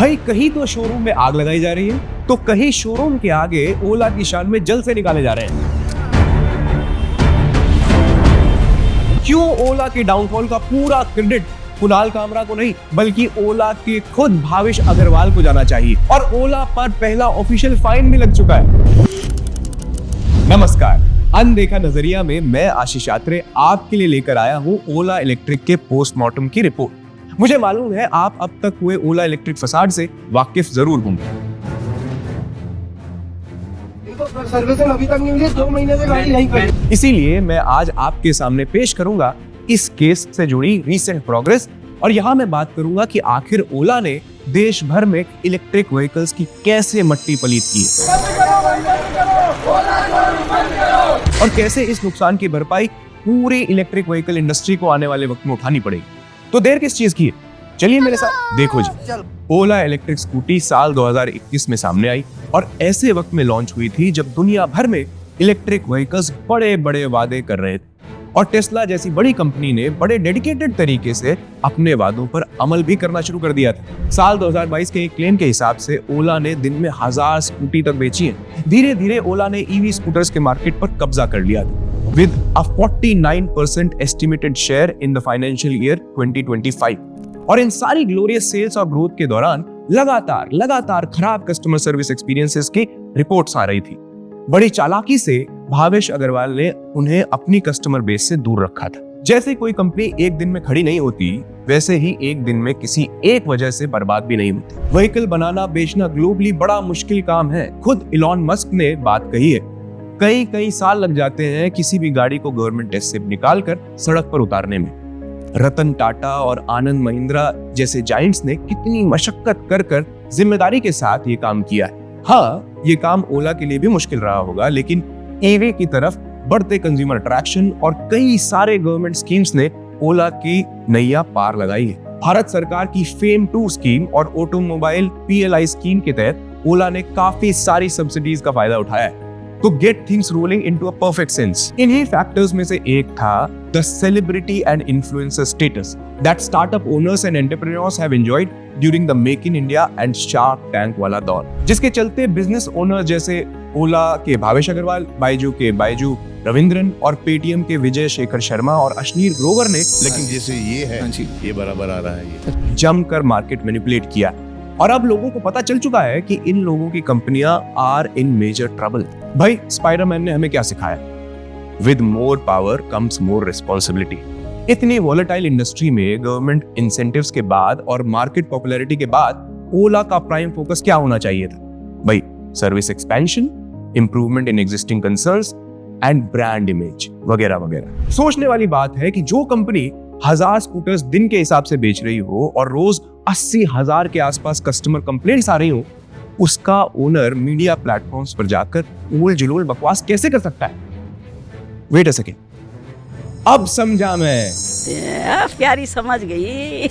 भाई कहीं तो शोरूम में आग लगाई जा रही है तो कहीं शोरूम के आगे ओला की शान में जल से निकाले जा रहे हैं। क्यों ओला के डाउनफॉल का पूरा क्रेडिट कुणाल कामरा को नहीं बल्कि ओला के खुद भावेश अग्रवाल को जाना चाहिए और ओला पर पहला ऑफिशियल फाइन भी लग चुका है। नमस्कार, अनदेखा नजरिया में मैं आशीष यात्रे आपके लिए लेकर आया हूं ओला इलेक्ट्रिक के पोस्टमार्टम की रिपोर्ट। मुझे मालूम है आप अब तक हुए ओला इलेक्ट्रिक फसाद से वाकिफ जरूर होंगे। सर्विसिंग अभी तक नहीं हुई है, 2 महीने से गाड़ी नहीं खड़ी। इसीलिए मैं आज आपके सामने पेश करूंगा इस केस से जुड़ी रीसेंट प्रोग्रेस और यहाँ मैं बात करूंगा कि आखिर ओला ने देश भर में इलेक्ट्रिक व्हीकल्स की कैसे मट्टी पलीत की है और कैसे इस नुकसान की भरपाई पूरी इलेक्ट्रिक व्हीकल इंडस्ट्री को आने वाले वक्त में उठानी पड़ेगी। तो देर किस चीज की है, चलिए मेरे साथ देखो जी। ओला इलेक्ट्रिक स्कूटी साल 2021 में सामने आई और ऐसे वक्त में लॉन्च हुई थी जब दुनिया भर में इलेक्ट्रिक व्हीकल्स बड़े बड़े वादे कर रहे थे और टेस्ला जैसी बड़ी कंपनी ने बड़े डेडिकेटेड तरीके से अपने वादों पर अमल भी करना शुरू कर दिया था। साल 2022 के एक क्लेम के हिसाब से ओला ने दिन में 1000 स्कूटी तक बेची है। धीरे धीरे ओला ने ईवी स्कूटर्स के मार्केट पर कब्जा कर लिया था with a 49% estimated share in the financial year 2025। और इन सारी ग्लोरियस सेल्स और ग्रोथ के दौरान लगातार खराब कस्टमर सर्विस एक्सपीरियंसेस की रिपोर्ट्स आ रही थी। बड़ी चालाकी से भावेश अग्रवाल ने उन्हें अपनी कस्टमर बेस से दूर रखा था। जैसे कोई कंपनी एक दिन में खड़ी नहीं होती, वैसे ही एक दिन में किसी एक वजह से बर्बाद भी नहीं होती। व्हीकल बनाना बेचना ग्लोबली बड़ा मुश्किल काम है। खुद इलॉन मस्क ने बात कही है, कई साल लग जाते हैं किसी भी गाड़ी को गवर्नमेंट टेस्ट से निकालकर सड़क पर उतारने में। रतन टाटा और आनंद महिंद्रा जैसे जायंट्स ने कितनी मशक्कत कर जिम्मेदारी के साथ ये काम किया है। हाँ, ये काम ओला के लिए भी मुश्किल रहा होगा, लेकिन ईवी की तरफ बढ़ते कंज्यूमर अट्रैक्शन और कई सारे गवर्नमेंट स्कीम्स ने ओला की नैया पार लगाई है। भारत सरकार की फेम 2 स्कीम और ऑटोमोबाइल PLI स्कीम के तहत ओला ने काफी सारी सब्सिडीज का फायदा उठाया है to get things rolling into a perfect sense। इन्हीं फैक्टर्स में से एक था the celebrity and influencer status that startup owners and entrepreneurs have enjoyed during the Make in India and Shark Tank वाला दौर, जिसके चलते बिजनेस ओनर जैसे ओला के भावेश अग्रवाल, बाइजू के बाइजू रविंद्रन और पेटीएम के विजय शेखर शर्मा और अश्नीर ग्रोवर ने, लेकिन जैसे ये है ये बराबर आ रहा है, ये जमकर मार्केट मैनिपुलेट किया और अब लोगों को पता चल चुका है कि इन लोगों की कंपनियां आर इन मेजर ट्रबल। भाई स्पाइडरमैन ने हमें क्या सिखाया, with more power comes more responsibility. इतनी वॉलेटाइल इंडस्ट्री में गवर्नमेंट इंसेंटिव्स के बाद और मार्केट पॉपुलैरिटी के बाद ओला का प्राइम फोकस क्या होना चाहिए था? भाई service expansion, improvement in existing concerns and brand image वगैरह वगैरह। सोचने वाली बात है कि जो कंपनी 1000 स्कूटर्स दिन के हिसाब से बेच रही हो और रोज 80,000 के आसपास कस्टमर कंप्लेंट्स आ रही हो, उसका ओनर मीडिया प्लेटफॉर्म्स पर जाकर उल जुलूल बकवास कैसे कर सकता है? वेट अ सेकेंड, अब समझा मैं। प्यारी समझ गई।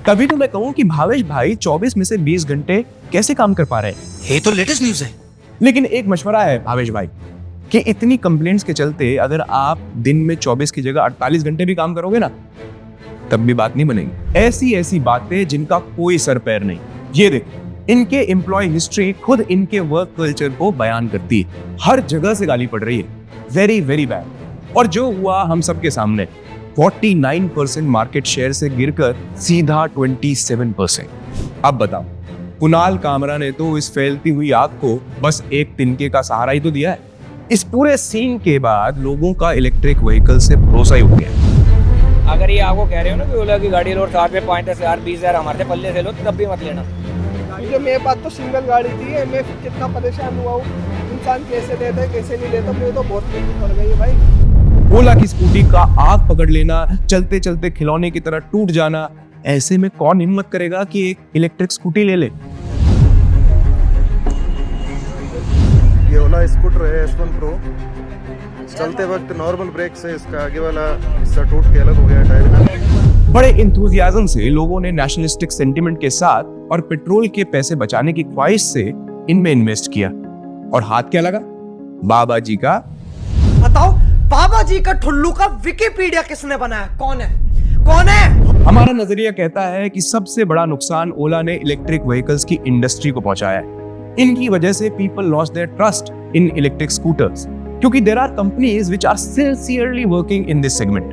तभी तो मैं कहूं कि भावेश भाई 24 में से 20 घंटे कैसे काम कर पा रहे हैं। ये तो लेटेस्ट न्यूज़ है। लेकिन एक मशवरा है भावेश भाई कि इतनी कंप्लेंट्स के चलते अगर आप दिन में 24 की जगह 48 घंटे भी काम करोगे ना, तब भी बात नहीं बनेगी। ऐसी बातें जिनका कोई सर पैर नहीं। ये देखो, इनके एम्प्लॉय हिस्ट्री खुद इनके वर्क कल्चर को बयान करती है। हर जगह से गाली पड़ रही है, वेरी बैड। और जो हुआ हम सबके सामने, 49% मार्केट शेयर से गिरकर सीधा 27%। अब बताओ, कुणाल कामरा ने तो इस फैलती हुई आग को बस एक तिनके का सहारा ही तो दिया है। इस पूरे सीन के बाद लोगों का इलेक्ट्रिक व्हीकल से भरोसा ही उठ गया। अगर ये आपको कह रहे हो ना कि ओला की गाड़ी लो और साथ में 5-10,000 20,000 हमारे से पल्ले से लो, तो तब भी मत लेना। क्योंकि मेरे पास तो सिंगल गाड़ी थी, मैं कितना परेशान हुआ हूँ। इंसान कैसे लेता है कैसे नहीं लेता, मुझे तो बहुत मुश्किल पड़ गई है भाई। ओला की स्कूटी का आग पकड़ लेना, चलते चलते खिलौने की तरह टूट जाना, ऐसे में कौन हिम्मत करेगा कि एक इलेक्ट्रिक स्कूटी ले ले। ये ओला स्कूटर है S1 Pro। चलते वक्त नॉर्मल ब्रेक से इसका आगे वाला हिस्सा टूट के अलग हो गया टायर। बड़े इंथुजियाज्म से लोगों ने नेशनलिस्टिक सेंटिमेंट के साथ और पेट्रोल के पैसे बचाने की ख्वाहिश से इनमें इन्वेस्ट किया और हाथ क्या लगा? बाबा जी का। बताओ, बाबा जी का ठुल्लू का विकिपीडिया किसने बनाया? कौन है? हमारा नजरिया कहता है कि सबसे बड़ा नुकसान ओला ने इलेक्ट्रिक व्हीकल्स की इंडस्ट्री को पहुंचाया है। इनकी वजह से people lost their trust in electric scooters, क्योंकि there are companies which are sincerely working in this segment.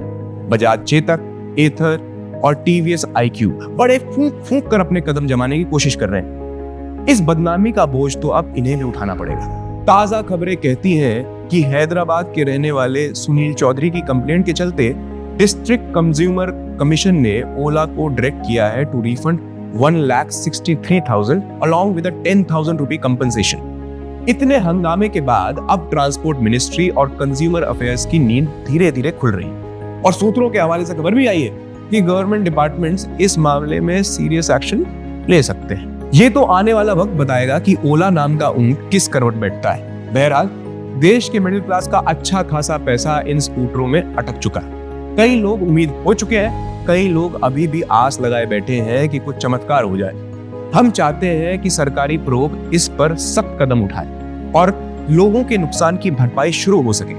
Bajaj Chetak, Ather और टीवीएस IQ बड़े फूंक फूंक कर अपने कदम जमाने की कोशिश कर रहे हैं। इस बदनामी का बोझ तो अब इन्हें भी उठाना पड़ेगा। ताजा खबरें कहती हैं कि हैदराबाद के रहने वाले सुनील चौधरी की कंप्लेंट के चलते डिस्ट्रिक्ट कंज्यूमर कमीशन ने ओला को डायरेक्ट किया है to refund 1,63,000 along with a 10,000 रुपए कंपनसेशन। इतने हंगामे के बाद अब ट्रांसपोर्ट मिनिस्ट्री और कंज्यूमर अफेयर्स की नींद धीरे धीरे खुल रही है और सूत्रों के हवाले से खबर भी आई है कि गवर्नमेंट डिपार्टमेंट्स इस मामले में सीरियस एक्शन ले सकते हैं। ये तो आने वाला वक्त बताएगा कि ओला नाम का ऊंट किस करवट बैठता है। बहरहाल देश के मिडिल क्लास का अच्छा खासा पैसा इन स्कूटरों में अटक चुका है। कई लोग उम्मीद हो चुके हैं, कई लोग अभी भी आस लगाए बैठे हैं कि कुछ चमत्कार हो जाए। हम चाहते हैं कि सरकारी प्रयोग इस पर सख्त कदम उठाए और लोगों के नुकसान की भरपाई शुरू हो सके।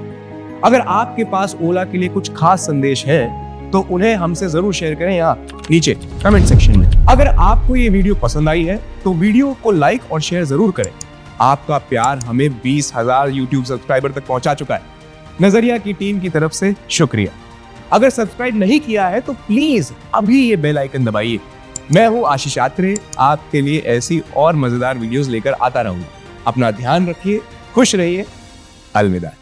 अगर आपके पास ओला के लिए कुछ खास संदेश है तो उन्हें हमसे जरूर शेयर करें यहाँ नीचे कमेंट सेक्शन में। अगर आपको ये वीडियो पसंद आई है तो वीडियो को लाइक और शेयर जरूर करें। आपका प्यार हमें 20,000 YouTube सब्सक्राइबर तक पहुंचा चुका है। नजरिया की टीम की तरफ से शुक्रिया। अगर सब्सक्राइब नहीं किया है तो प्लीज अभी ये बेल आइकन दबाइए। मैं हूं आशीष आत्रे, आपके लिए ऐसी और मजेदार वीडियोस लेकर आता रहूंगा। अपना ध्यान रखिए, खुश रहिए, अलविदा।